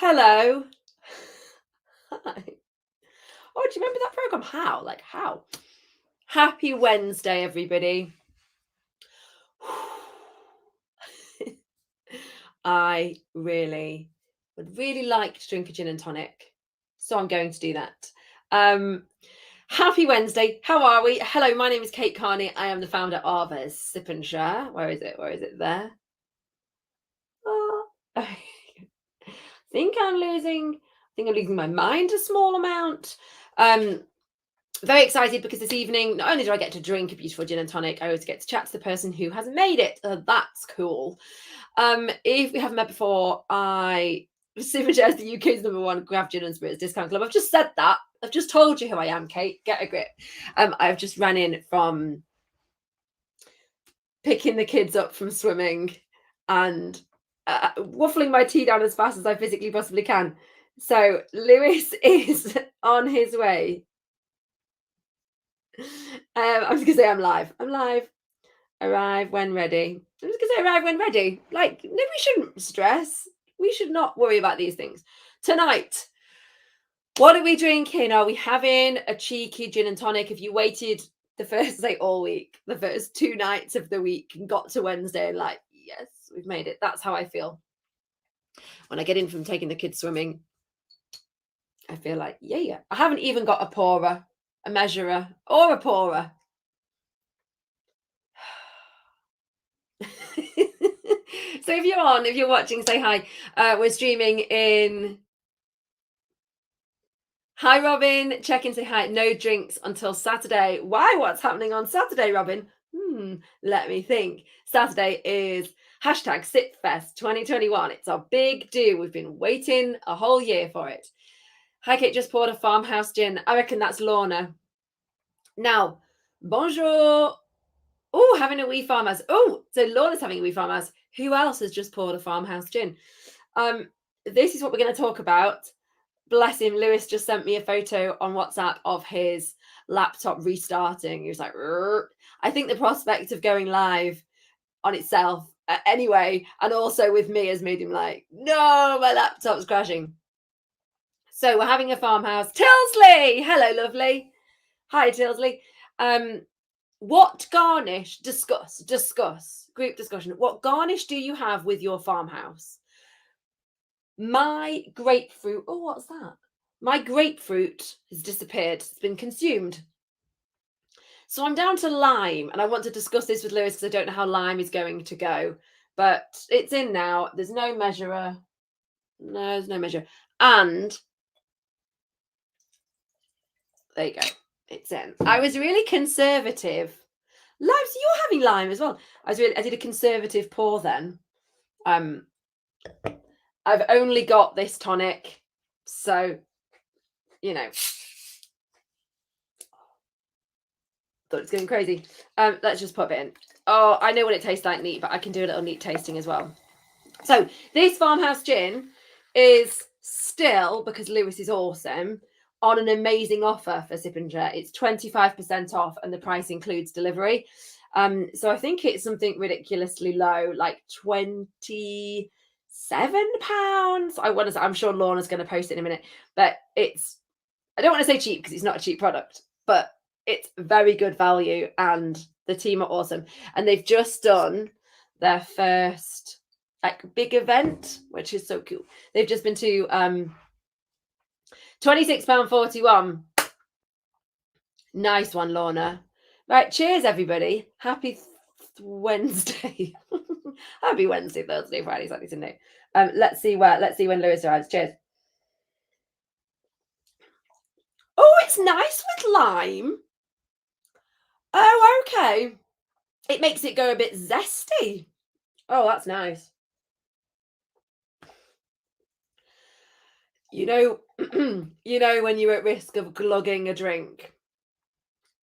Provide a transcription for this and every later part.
Hello. Hi. Oh, do you remember that program? How? Like how? Happy Wednesday, everybody. I would really like to drink a gin and tonic, so I'm going to do that. Um, Happy Wednesday. How are we? Hello, my name is Kate Carney. I am the founder of a Sip and Share. Where is it? Where is it? There. Oh, I think I'm losing. I think I'm losing my mind a small amount. Um, Very excited because this evening, not only do I get to drink a beautiful gin and tonic, I also get to chat to the person who has made it. That's cool. If we haven't met before, I Superjazz, the UK's #1 craft gin and spirits discount club. I've just said that. I've just told you who I am, Kate. Get a grip. I've just ran in from picking the kids up from swimming and waffling my tea down as fast as I physically possibly can. So Lewis is on his way. I'm just gonna say I'm live. I'm live. Arrive when ready. I'm just gonna say arrive when ready. Like, no, we shouldn't stress. We should not worry about these things. Tonight, what are we drinking? Are we having a cheeky gin and tonic? If you waited the first like all week, the first 2 nights of the week, and got to Wednesday, and like, yes, we've made it. That's how I feel when I get in from taking the kids swimming. I feel like, yeah. I haven't even got a pourer, a measurer, or a pourer. So if you're watching, say hi. We're streaming in. Hi, Robin. Check in, say hi. No drinks until Saturday. Why? What's happening on Saturday, Robin? Let me think. Saturday is hashtag SipFest 2021. It's our big do. We've been waiting a whole year for it. Hi, Kate. Just poured a Farmhouse gin. I reckon that's Lorna. Now, bonjour. Oh, having a wee farmhouse. Oh, so Lorna's having a wee farmhouse. Who else has just poured a Farmhouse gin? This is what we're going to talk about. Bless him. Lewis just sent me a photo on WhatsApp of his laptop restarting. He was like, "Rrr." I think the prospect of going live on itself, anyway, and also with me has made him like, no, my laptop's crashing. So we're having a farmhouse. Tilsley, hello, lovely. Hi, Tilsley. What garnish? Discuss. Group discussion. What garnish do you have with your farmhouse? My grapefruit. Oh, what's that? My grapefruit has disappeared. It's been consumed. So I'm down to lime, and I want to discuss this with Lewis because I don't know how lime is going to go. But it's in now. There's no measurer. No, there's no measure. And there you go. It's in. I was really conservative. Lime, so you're having lime as well. I did a conservative pour then. I've only got this tonic, so you know. Thought it's going crazy. Let's just pop it in. Oh, I know what it tastes like neat, but I can do a little neat tasting as well. So this Farmhouse gin is still, because Lewis is awesome, on an amazing offer for Sip and Share. It's 25% off, and the price includes delivery. So I think it's something ridiculously low, like £27. I'm sure Lorna's going to post it in a minute, but I don't want to say cheap because it's not a cheap product, but it's very good value, and the team are awesome. And they've just done their first like big event, which is so cool. They've just been to £26.41. Nice one, Lorna. Right, cheers, everybody. Happy Wednesday. Happy Wednesday, Thursday, Friday, Saturday, Sunday. Let's see when Lewis arrives. Cheers. Oh, it's nice with lime. Oh, okay. It makes it go a bit zesty. Oh, that's nice. You know, when you're at risk of glugging a drink,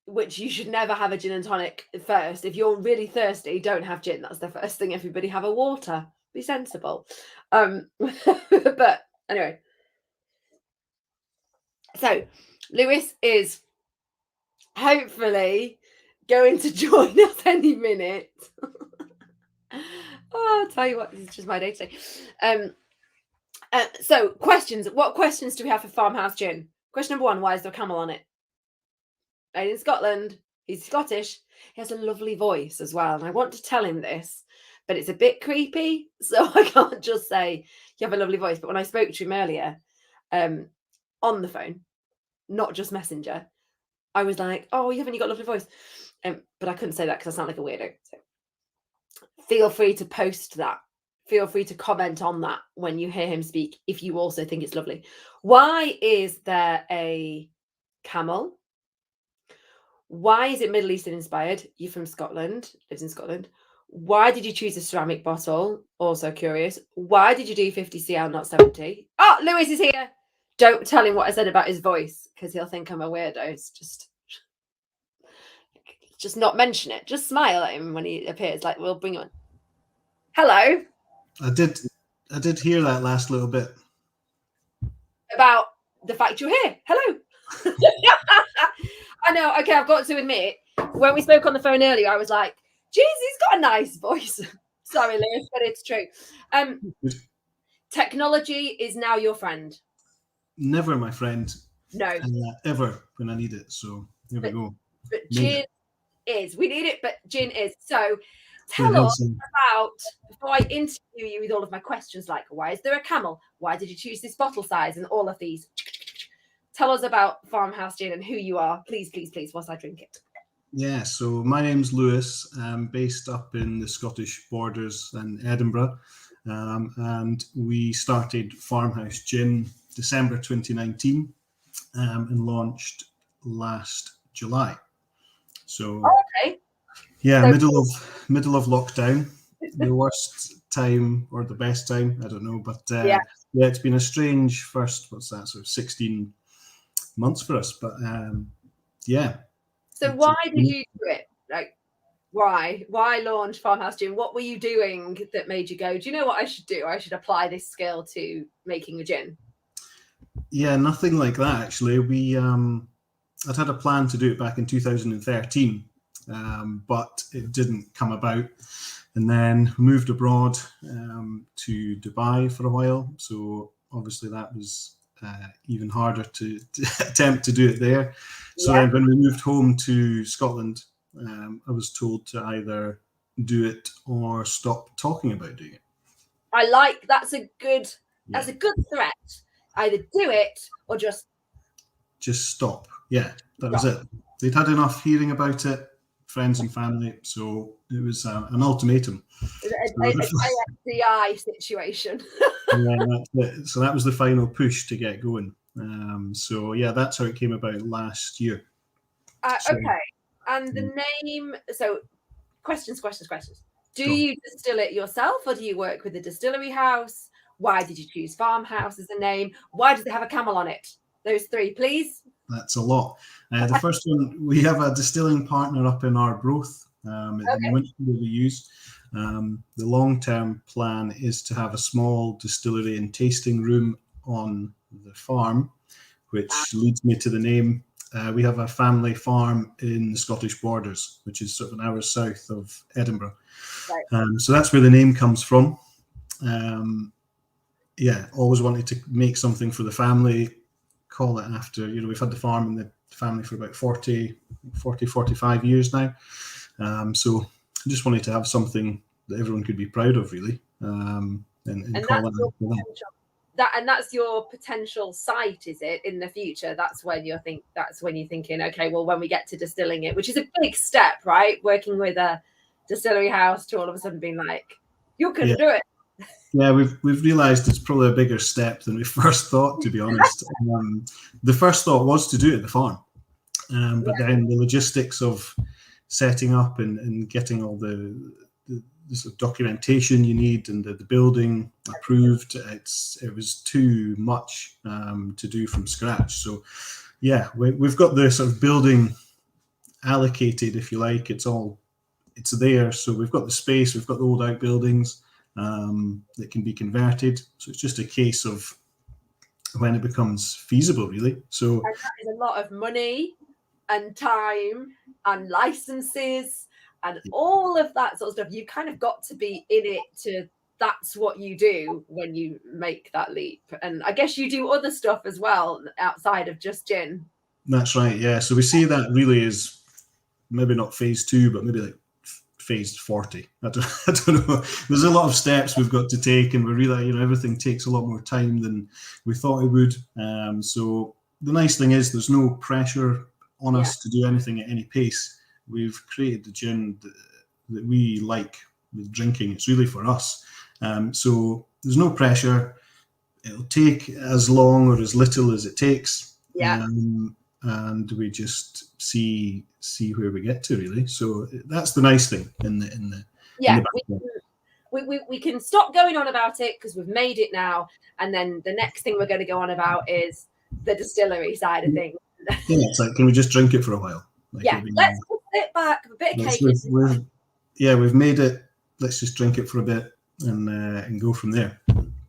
which you should never have a gin and tonic first. If you're really thirsty, don't have gin. That's the first thing. Everybody have a water. Be sensible. But anyway. So Lewis is hopefully going to join us any minute. Oh, I'll tell you what, this is just my day today. So questions. What questions do we have for Farmhouse Gin? Question number one: why is there a camel on it? Made in Scotland. He's Scottish. He has a lovely voice as well, and I want to tell him this, but it's a bit creepy, so I can't just say you have a lovely voice. But when I spoke to him earlier, on the phone, not just Messenger, I was like, "Oh, you got a lovely voice," but I couldn't say that because I sound like a weirdo. So feel free to post that. Feel free to comment on that when you hear him speak if you also think it's lovely. Why is there a camel? Why is it Middle Eastern inspired? You're from Scotland, lives in Scotland. Why did you choose a ceramic bottle? Also curious. Why did you do 50 cl, not 70? Oh, Lewis is here. Don't tell him what I said about his voice because he'll think I'm a weirdo. It's just not mention it. Just smile at him when he appears. Like, we'll bring him on. Hello. I did hear that last little bit. About the fact you're here. Hello. I know. Okay, I've got to admit, when we spoke on the phone earlier, I was like, "Geez, he's got a nice voice." Sorry, Lewis, but it's true. Technology is now your friend. Never my friend. No. Ever when I need it. So here we go. But gin is. We need it, but gin is. So tell us about, before I interview you with all of my questions, like why is there a camel? Why did you choose this bottle size and all of these? Tell us about Farmhouse Gin and who you are. Please, please, please, whilst I drink it. Yeah, so my name's Lewis. I'm based up in the Scottish borders in Edinburgh. And we started Farmhouse Gin December 2019 and launched last July. So, okay. Yeah, so middle of lockdown, the worst time or the best time, I don't know. But yeah, it's been a strange first, sort of 16 months for us. But yeah. So why did you do it? Like, why launch Farmhouse Gin? What were you doing that made you go, do you know what I should do? I should apply this skill to making a gin. Yeah, nothing like that actually. I'd had a plan to do it back in 2013, but it didn't come about. And then moved abroad to Dubai for a while. So obviously that was even harder to attempt to do it there. So then when we moved home to Scotland, I was told to either do it or stop talking about doing it. I like that's a good threat. Either do it or just stop. Yeah, that was it. They'd had enough hearing about it, friends and family, so it was an ultimatum. A DI situation. Yeah, that's it. So that was the final push to get going. So yeah, that's how it came about last year. Okay, and the name. So, questions. Do you distill it yourself, or do you work with a distillery house? Why did you choose Farmhouse as a name? Why does it have a camel on it? Those three, please. That's a lot. The first one, we have a distilling partner up in Arbroath at the moment that we use. The long-term plan is to have a small distillery and tasting room on the farm, which leads me to the name. We have a family farm in the Scottish borders, which is sort of an hour south of Edinburgh. Right. So that's where the name comes from. Yeah, always wanted to make something for the family, call it after, we've had the farm in the family for about 45 years now. So I just wanted to have something that everyone could be proud of, really, and call it that. And that's your potential site, is it, in the future? That's when you're thinking, okay, well, when we get to distilling it, which is a big step, right? Working with a distillery house to all of a sudden being like, you can do it. Yeah, we've realised it's probably a bigger step than we first thought, to be honest. The first thought was to do it at the farm, but then the logistics of setting up and getting all the sort of documentation you need and the building approved, it was too much to do from scratch. So yeah, we've got the sort of building allocated, if you like. It's there. So we've got the space, we've got the old outbuildings that can be converted. So it's just a case of when it becomes feasible, really. So that is a lot of money and time and licenses and all of that sort of stuff. You kind of got to be in it to that's what you do when you make that leap. And I guess you do other stuff as well outside of just gin. That's right, yeah. So we see that really is maybe not phase 2, but maybe like phase 40. I don't know. There's a lot of steps we've got to take, and we really, everything takes a lot more time than we thought it would. So the nice thing is there's no pressure on us to do anything at any pace. We've created the gin that we like with drinking. It's really for us. So there's no pressure. It'll take as long or as little as it takes. Yeah. And we just see where we get to, really. So that's the nice thing in the we can stop going on about it because we've made it now, and then the next thing we're going to go on about is the distillery side of things. Yeah, it's like, can we just drink it for a while? Like, let's sit back, a bit of cake. We've made it. Let's just drink it for a bit and go from there.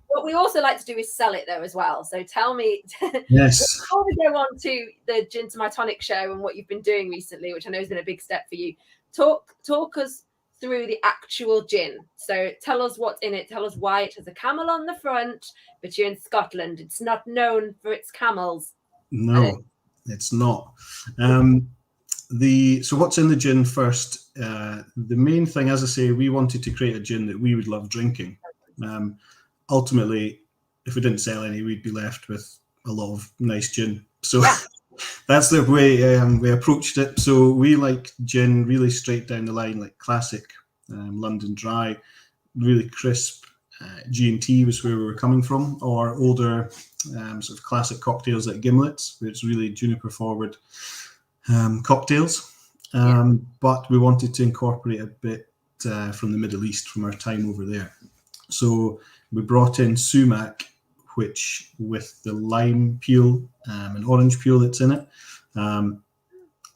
What we also like to do is sell it though as well. So tell me, yes, before we go on to the Gin to My Tonic show and what you've been doing recently, which I know has been a big step for you, talk us through the actual gin. So tell us what's in it. Tell us why it has a camel on the front, but you're in Scotland. It's not known for its camels. No, it's not. So what's in the gin first? The main thing, as I say, we wanted to create a gin that we would love drinking. Ultimately, if we didn't sell any, we'd be left with a lot of nice gin. So that's the way we approached it. So we like gin really straight down the line, like classic London dry, really crisp. G&T was where we were coming from, or older sort of classic cocktails like gimlets, where it's really juniper forward cocktails. But we wanted to incorporate a bit from the Middle East, from our time over there. So we brought in sumac, which with the lime peel and orange peel that's in it,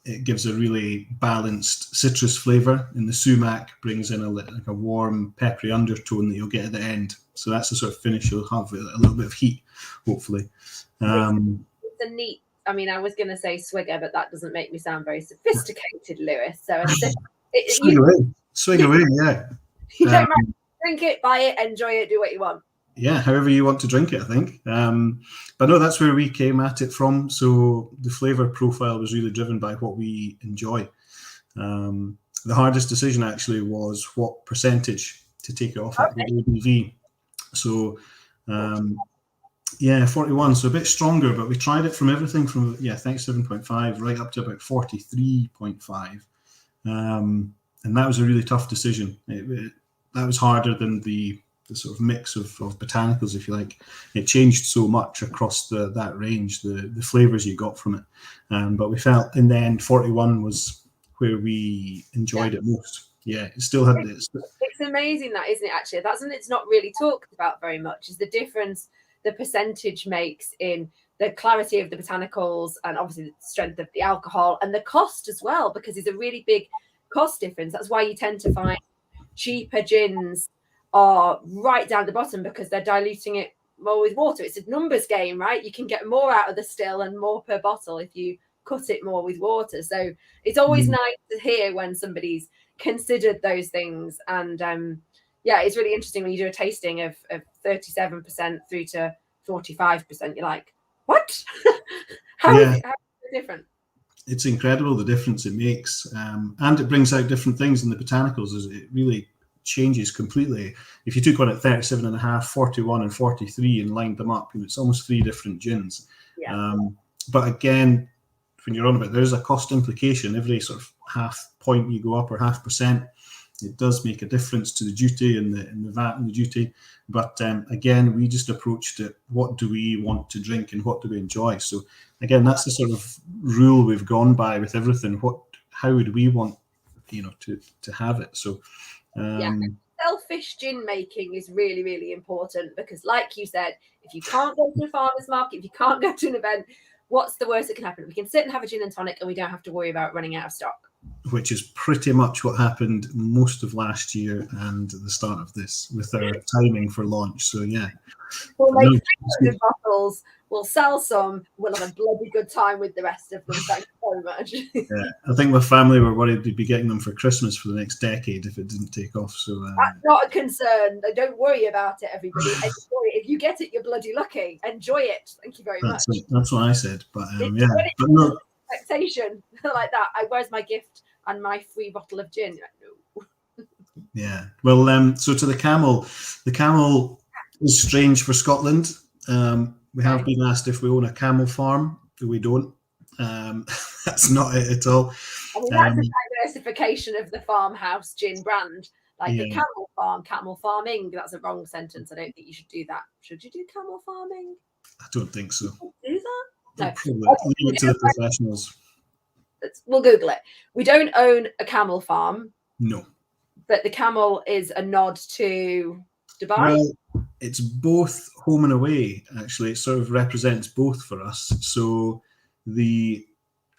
it gives a really balanced citrus flavour, and the sumac brings in a warm, peppery undertone that you'll get at the end. So that's the sort of finish you'll have, with a little bit of heat, hopefully. It's a neat, I mean, I was going to say swigger, but that doesn't make me sound very sophisticated, Lewis. So swig away, yeah. You don't mind. Drink it, buy it, enjoy it, do what you want. Yeah, however you want to drink it, I think. But no, that's where we came at it from. So the flavour profile was really driven by what we enjoy. The hardest decision actually was what percentage to take it off at the ABV. So 41, so a bit stronger, but we tried it from everything from 7.5 right up to about 43.5. And that was a really tough decision. That was harder than the sort of mix of botanicals, if you like. It changed so much across that range, the flavours you got from it. But we felt in the end 41 was where we enjoyed it most. Yeah, it still had this. It's amazing that, isn't it, actually? That's something that's not really talked about very much, is the difference the percentage makes in the clarity of the botanicals, and obviously the strength of the alcohol, and the cost as well, because it's a really big cost difference. That's why you tend to find cheaper gins are right down the bottom, because they're diluting it more with water. It's a numbers game, right? You can get more out of the still and more per bottle if you cut it more with water. So it's always nice to hear when somebody's considered those things. And it's really interesting when you do a tasting of 37% through to 45%. You're like, what? How is it different? It's incredible the difference it makes, and it brings out different things in the botanicals. It really changes completely. If you took one at 37.5, 41 and 43 and lined them up, it's almost 3 different gins. But again, when you're on about, there's a cost implication. Every sort of half point you go up, or 0.5%, it does make a difference to the duty and the VAT and the duty. But again, we just approached it, what do we want to drink and what do we enjoy? So again, that's the sort of rule we've gone by with everything. How would we want to have it? So selfish gin making is really, really important, because like you said, if you can't go to a farmer's market, if you can't go to an event, what's the worst that can happen? We can sit and have a gin and tonic and we don't have to worry about running out of stock. Which is pretty much what happened most of last year and the start of this with our timing for launch. So we'll make 300 bottles. We'll sell some. We'll have a bloody good time with the rest of them. Thank you very much. Yeah, I think my family were worried we'd be getting them for Christmas for the next decade if it didn't take off. So That's not a concern. Don't worry about it, everybody. Enjoy it. If you get it, you're bloody lucky. Enjoy it. Thank you very much. That's what I said. But Yeah, but no expectation like that. Where's my gift and my free bottle of gin? No. Yeah. Well, so to the camel is strange for Scotland. We have been asked if we own a camel farm. We don't. That's not it at all. I mean, that's the diversification of the Farmhouse gin brand. Like the camel farm, camel farming. That's a wrong sentence. I don't think you should do that. Should you do camel farming? I don't think so. Do that? No. Probably leave it to the professionals. We'll Google it. We don't own a camel farm. No. But the camel is a nod to Dubai? Well, it's both home and away, actually. It sort of represents both for us. So the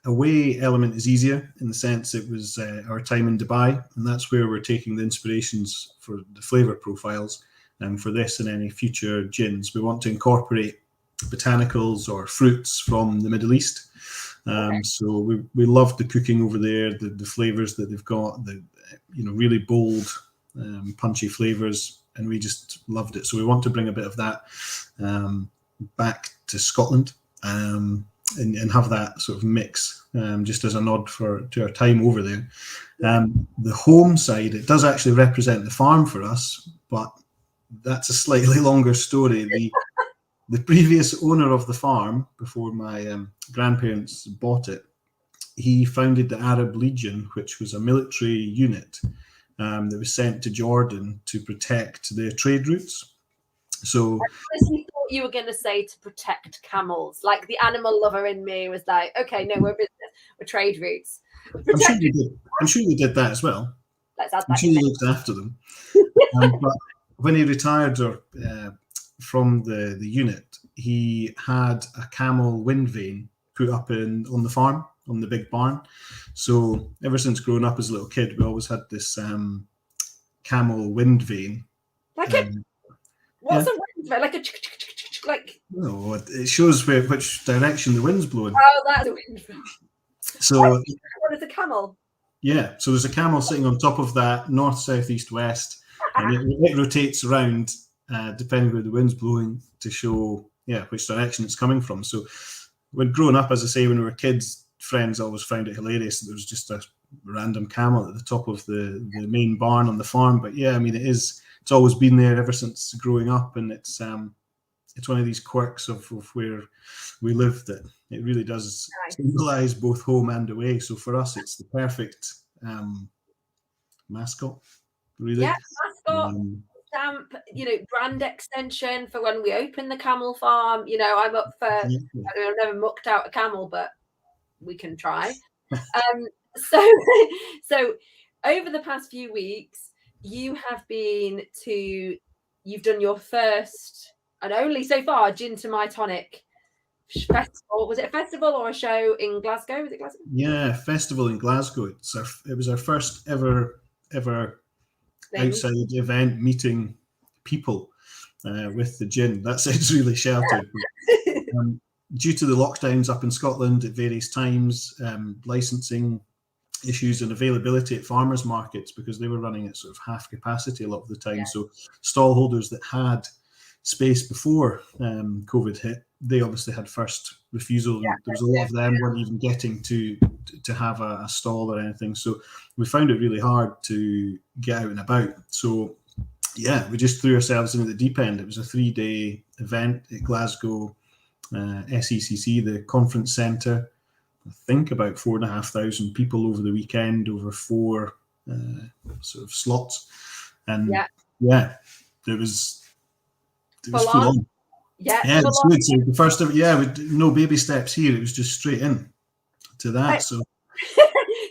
away element is easier in the sense it was our time in Dubai, and that's where we're taking the inspirations for the flavour profiles and for this and any future gins. We want to incorporate botanicals or fruits from the Middle East. So we loved the cooking over there, the flavours that they've got, the really bold, punchy flavours, and we just loved it. So we want to bring a bit of that back to Scotland and have that sort of mix, just as a nod to our time over there. The home side, it does actually represent the farm for us, but that's a slightly longer story. The previous owner of the farm, before my grandparents bought it, he founded the Arab Legion, which was a military unit that was sent to Jordan to protect their trade routes. So I honestly thought you were going to say to protect camels. Like the animal lover in me was like, okay, no, we're business, we're trade routes. I'm sure he did that as well. Let's add that. I'm sure he looked after them. But when he retired from the unit, he had a camel wind vane put up on the farm, on the big barn. So ever since growing up as a little kid, we always had this camel wind vane. Like what's a wind vane? Like no, it shows which direction the wind's blowing. Oh, that's a wind vane. So what is a camel? Yeah, so there's a camel sitting on top of that, north, south, east, west, and it rotates around depending where the wind's blowing to show which direction it's coming from. So when growing up, as I say, when we were kids, friends always found it hilarious that there was just a random camel at the top of the main barn on the farm. But yeah, I mean, it's always been there ever since growing up, and it's one of these quirks of where we live that it really does symbolize both home and away. So for us, it's the perfect mascot, really. Yeah, mascot. Stamp, brand extension for when we open the camel farm. I'm up for. I've never mucked out a camel, but we can try. So over the past few weeks, you've done your first and only so far gin to my tonic festival. Was it a festival or a show in Glasgow? Was it Glasgow? Yeah, festival in Glasgow. It was our first ever outside event meeting people with the gin. That sounds really sheltered. Due to the lockdowns up in Scotland at various times, licensing issues and availability at farmers markets, because they were running at sort of half capacity a lot of the time. So stall holders that had space before COVID hit, they obviously had first refusal. There was a lot of them weren't even getting to have a stall or anything. So we found it really hard to get out and about. So yeah, we just threw ourselves into the deep end. It was a 3-day event at Glasgow SECC, the conference centre. I think about 4,500 people over the weekend, over 4 sort of slots. And it was full on. It's good. So the first of no baby steps here. It was just straight in to that. Right. So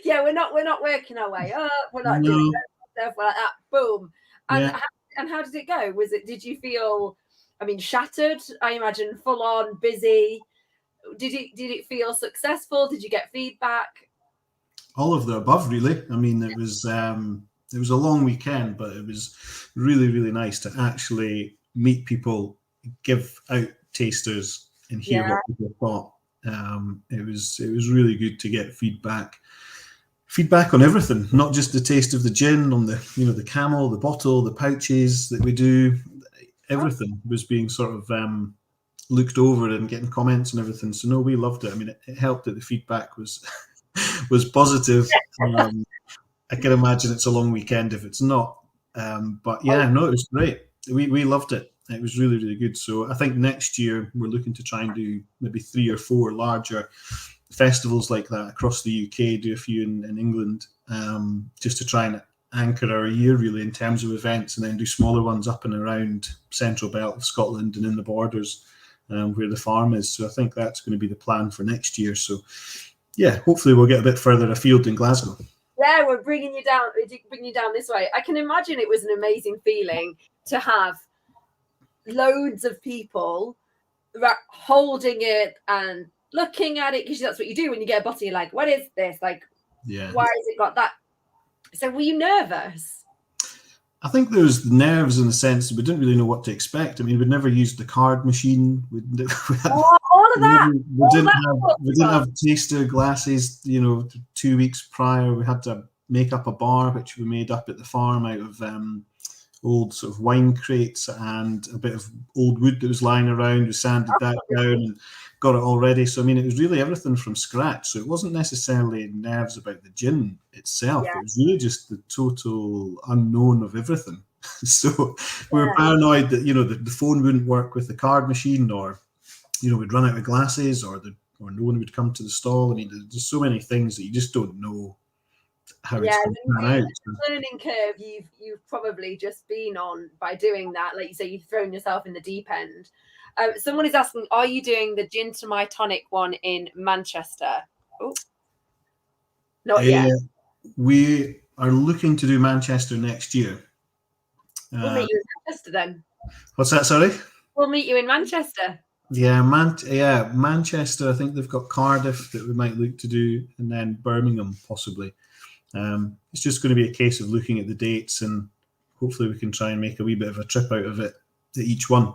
we're not working our way up. We're not doing stuff like that. Boom. And how did it go? Did you feel, shattered? I imagine full on busy. Did it feel successful? Did you get feedback? All of the above, really. It was a long weekend, but it was really, really nice to actually meet people, give out tasters, and hear what people thought. It was really good to get feedback on everything, not just the taste of the gin, on the the camel, the bottle, the pouches that we do. Everything was being sort of looked over and getting comments and everything. So no, we loved it. I mean, it helped that the feedback was positive. I can imagine it's a long weekend if it's not. But yeah, no, it was great. We loved it. It was really, really good. So I think next year we're looking to try and do maybe 3 or 4 larger festivals like that across the UK, do a few in England, just to try and anchor our year really in terms of events, and then do smaller ones up and around Central Belt of Scotland and in the borders where the farm is. So I think that's going to be the plan for next year. So yeah, hopefully we'll get a bit further afield in Glasgow. Yeah, we're bringing you down this way. I can imagine it was an amazing feeling to have loads of people holding it and looking at it, because that's what you do when you get a bottle. You're like, what is this? Like, why has it got that? So were you nervous? I think there was nerves in the sense that we didn't really know what to expect. I mean, we'd never used the card machine. All of that. We didn't have taster glasses. 2 weeks prior, we had to make up a bar, which we made up at the farm out of old sort of wine crates and a bit of old wood that was lying around. We sanded that down and got it all ready. So I mean, it was really everything from scratch. So it wasn't necessarily nerves about the gin itself. It was really just the total unknown of everything. So we were paranoid that the phone wouldn't work with the card machine, or we'd run out of glasses, or no one would come to the stall. I mean, there's so many things that you just don't know how it's going to pan out. The learning curve you've probably just been on by doing that. Like you say, you've thrown yourself in the deep end. Someone is asking, are you doing the gin to my tonic one in Manchester? Oh, not yet. We are looking to do Manchester next year. We'll meet you in Manchester then. What's that, sorry? We'll meet you in Manchester. Yeah, Manchester. I think they've got Cardiff that we might look to do, and then Birmingham possibly. It's just going to be a case of looking at the dates, and hopefully we can try and make a wee bit of a trip out of it to each one.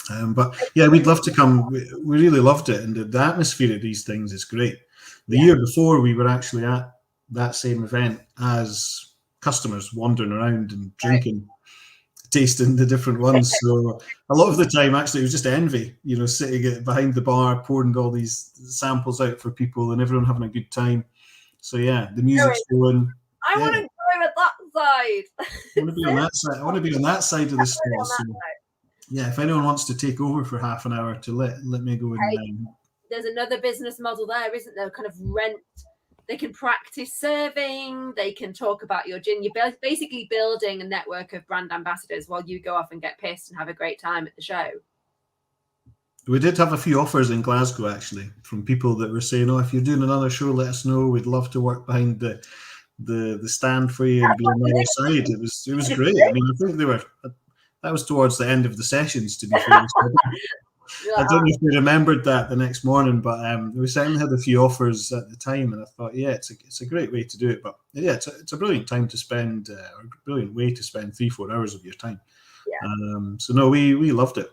But yeah, we'd love to come. We really loved it, and the atmosphere of these things is great. The year before, we were actually at that same event as customers, wandering around and drinking, tasting the different ones. So a lot of the time, actually, it was just envy, sitting behind the bar, pouring all these samples out for people and everyone having a good time. So yeah, the music's going. I want to go at that side. I want to be on that side. I want to be on that side of the store. So yeah, if anyone wants to take over for half an hour to let me go in. There's another business model there, isn't there? Kind of rent. They can practice serving. They can talk about your gin. You're basically building a network of brand ambassadors while you go off and get pissed and have a great time at the show. We did have a few offers in Glasgow, actually, from people that were saying, "Oh, if you're doing another show, let us know. We'd love to work behind the stand for you and be on the other side." It was great. I mean, I think that was towards the end of the sessions, to be fair. I don't know if they remembered that the next morning, but we certainly had a few offers at the time, and I thought, yeah, it's a great way to do it. But yeah, it's a brilliant time to spend, or a brilliant way to spend 3-4 hours of your time. Yeah. So no, we loved it.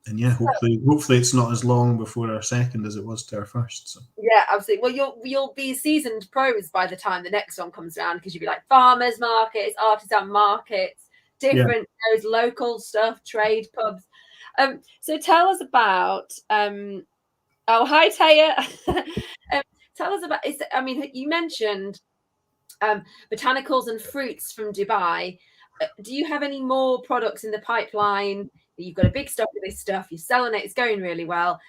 And yeah, hopefully it's not as long before our second as it was to our first. So. Yeah, absolutely. Well, you'll be seasoned pros by the time the next one comes around, because you'll be like farmers markets, artisan markets, different those local stuff, trade pubs. So tell us about. Oh, hi Taya. Tell us about. You mentioned botanicals and fruits from Dubai. Do you have any more products in the pipeline? You've got a big stock of this stuff. You're selling it. It's going really well.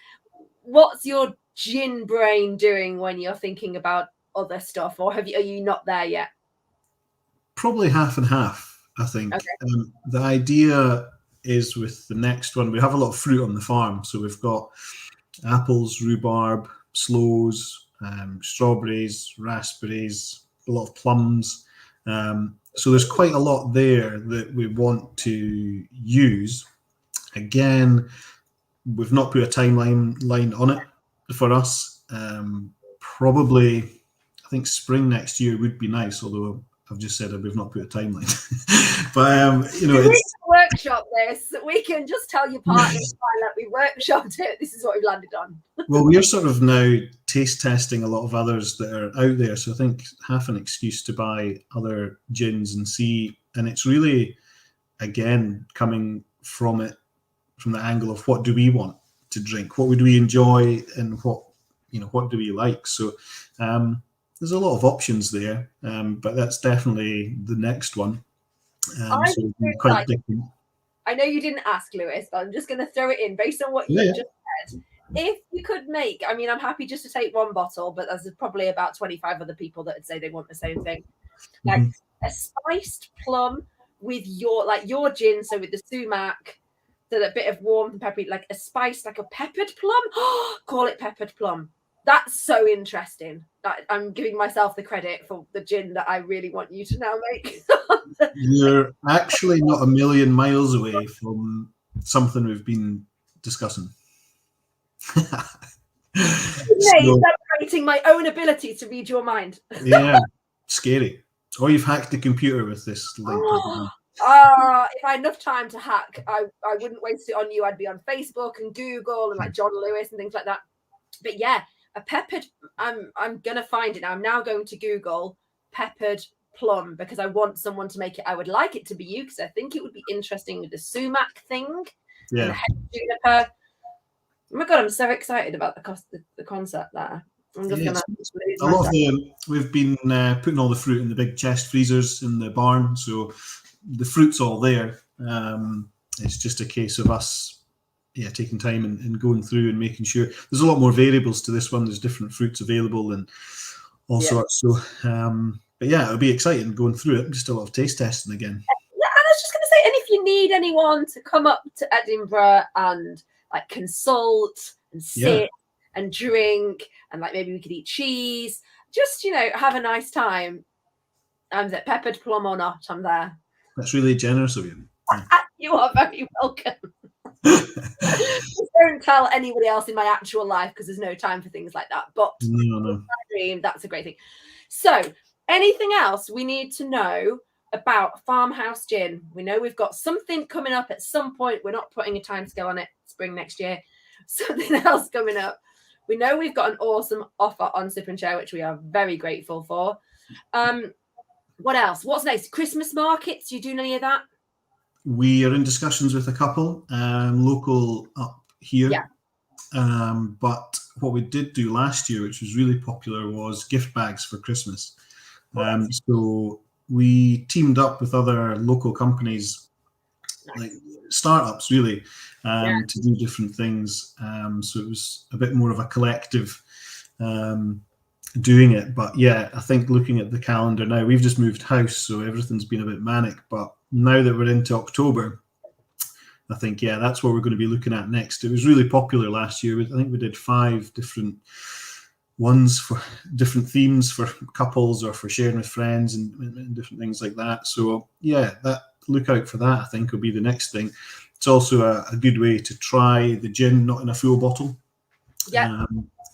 What's your gin brain doing when you're thinking about other stuff, or are you not there yet? Probably half and half, I think. Okay. The idea is with the next one, we have a lot of fruit on the farm. So we've got apples, rhubarb, sloes, strawberries, raspberries, a lot of plums. So there's quite a lot there that we want to use. Again, we've not put a timeline on it for us. Probably, I think spring next year would be nice, although I've just said that we've not put a timeline. But, it's work workshop this. We can just tell your partner, like we workshopped it. This is what we've landed on. Well, we're sort of now taste testing a lot of others that are out there. So I think half an excuse to buy other gins and see. And it's really, again, coming from the angle of what do we want to drink? What would we enjoy, and what do we like? So there's a lot of options there, but that's definitely the next one. So quite different. I know you didn't ask, Lewis, but I'm just going to throw it in based on what you just said. If you could make, I mean, I'm happy just to take one bottle, but there's probably about 25 other people that would say they want the same thing. Like a spiced plum with your gin, so with the sumac, so that bit of warmth and peppery, like a spiced, like a peppered plum. Call it peppered plum. That's so interesting. I'm giving myself the credit for the gin that I really want you to now make. You're actually not a million miles away from something we've been discussing. Celebrating my own ability to read your mind. Yeah, scary. Or you've hacked the computer with this link. If I had enough time to hack, I wouldn't waste it on you. I'd be on Facebook and Google and like John Lewis and things like that. But yeah, a peppered, I'm going to find it now. I'm now going to Google peppered plum because I want someone to make it. I would like it to be you because I think it would be interesting with the sumac thing. Yeah. And the head juniper. Oh my God, I'm so excited about the concept there. I'm just we've been putting all the fruit in the big chest freezers in the barn, so the fruit's all there. It's just a case of us taking time and going through and making sure. There's a lot more variables to this one. There's different fruits available and all sorts. So but yeah, it'll be exciting going through it. Just a lot of taste testing again. Yeah, and I was just going to say, and if you need anyone to come up to Edinburgh and like consult and sit and drink, and like maybe we could eat cheese, just have a nice time. I'm there, peppered plum or not, I'm there. That's really generous of you. You are very welcome. Just don't tell anybody else in my actual life because there's no time for things like that. But no. My dream, that's a great thing. So, anything else we need to know about Farmhouse Gin? We know we've got something coming up at some point. We're not putting a timescale on it. Spring next year. Something else coming up. We know we've got an awesome offer on Sip and Share, which we are very grateful for. What else? What's next? Christmas markets? You doing any of that? We are in discussions with a couple local up here. Yeah. But what we did do last year, which was really popular, was gift bags for Christmas. So we teamed up with other local companies, like startups, really, to do different things. So it was a bit more of a collective doing it. But yeah, I think looking at the calendar now, we've just moved house, so everything's been a bit manic. But now that we're into October, I think, that's what we're going to be looking at next. It was really popular last year. I think we did 5 different ones for different themes for couples or for sharing with friends and different things like that. So look out for that. I think will be the next thing. It's also a good way to try the gin, not in a full bottle. Yeah.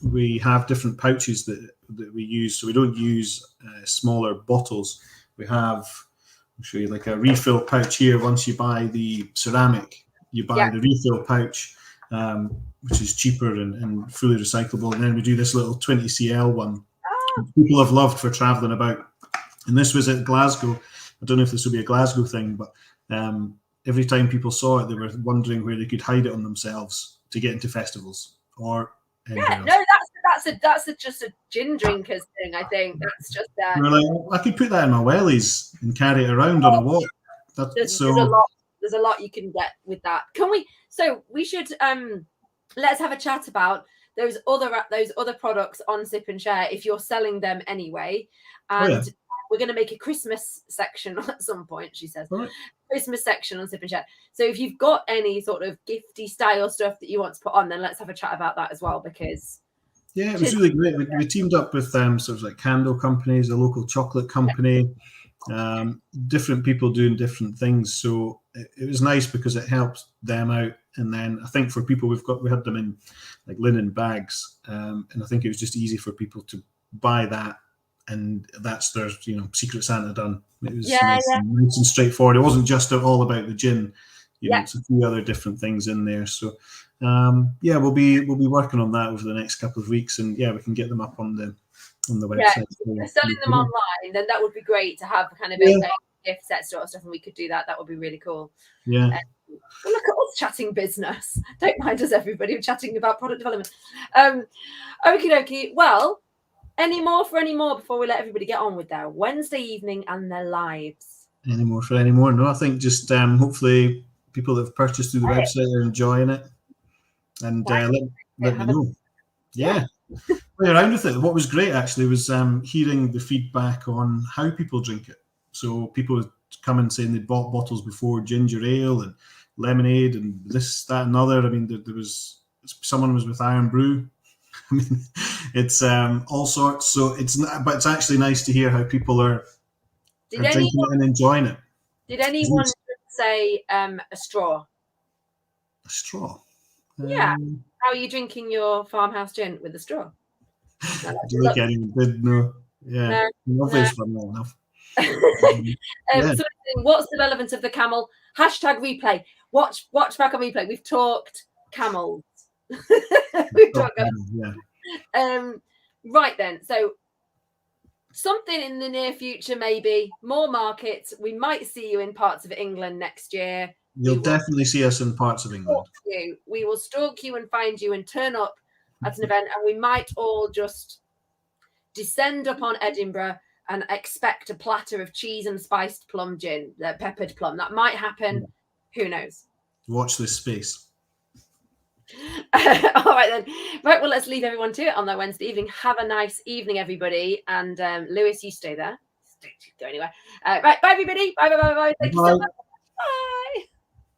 We have different pouches that we use. So we don't use smaller bottles. We have, I'll show you like a refill pouch here. Once you buy the ceramic, you buy the refill pouch, which is cheaper and fully recyclable. And then we do this little 20 cl one. People have loved for traveling about. And this was at Glasgow. I don't know if this will be a Glasgow thing, but every time people saw it, they were wondering where they could hide it on themselves to get into festivals or no, that's just a gin drinkers thing. I think that's just we're like, I could put that in my wellies and carry it around on a walk. There's a lot you can get with that. Can we? So we should let's have a chat about those other products on Sip and Share if you're selling them anyway, and we're going to make a Christmas section at some point. She says Christmas section on Sip and Share. So if you've got any sort of gifty style stuff that you want to put on, then let's have a chat about that as well because. Yeah, it was really great. We teamed up with sort of like candle companies, a local chocolate company, different people doing different things. So it was nice because it helped them out. And then I think for people we had them in like linen bags, and I think it was just easy for people to buy that, and that's their Secret Santa done. It was nice and straightforward. It wasn't just all about the gin. It's a few other different things in there. So we'll be working on that over the next couple of weeks, and we can get them up on the website. If you're selling them online, then that would be great to have kind of a gift set sort of stuff, and we could do that. That would be really cool. Yeah. Well, look at us chatting business. Don't mind us, everybody. We're chatting about product development. Okie dokie. Well, any more before we let everybody get on with their Wednesday evening and their lives? Any more? No, I think just hopefully people that have purchased through the website are enjoying it, and let me know. Yeah. Play around with it. What was great actually was hearing the feedback on how people drink it. So people come and saying they bought bottles before, ginger ale and lemonade and this, that, and other. I mean, there was someone was with Iron Brew. I mean, it's all sorts. So but it's actually nice to hear how people are drinking it and enjoying it. Did anyone say a straw? A straw. Yeah. How are you drinking your Farmhouse gin with a straw? Do you look at him? No. Yeah. Obvious one, well enough. So what's the relevance of the camel? #replay. Watch back on replay. We've talked camels. We've talked camels. Right then. So something in the near future, maybe more markets. We might see you in parts of England next year. You'll definitely see us in parts of England. We will stalk you and find you and turn up at an event, and we might all just descend upon Edinburgh and expect a platter of cheese and spiced plum gin, peppered plum. That might happen. Who knows? Watch this space. All right then. Right, well, let's leave everyone to it on their Wednesday evening. Have a nice evening, everybody. And Lewis, you stay there. Don't go anywhere. Right, bye, everybody. Bye. Thank you so much. Bye.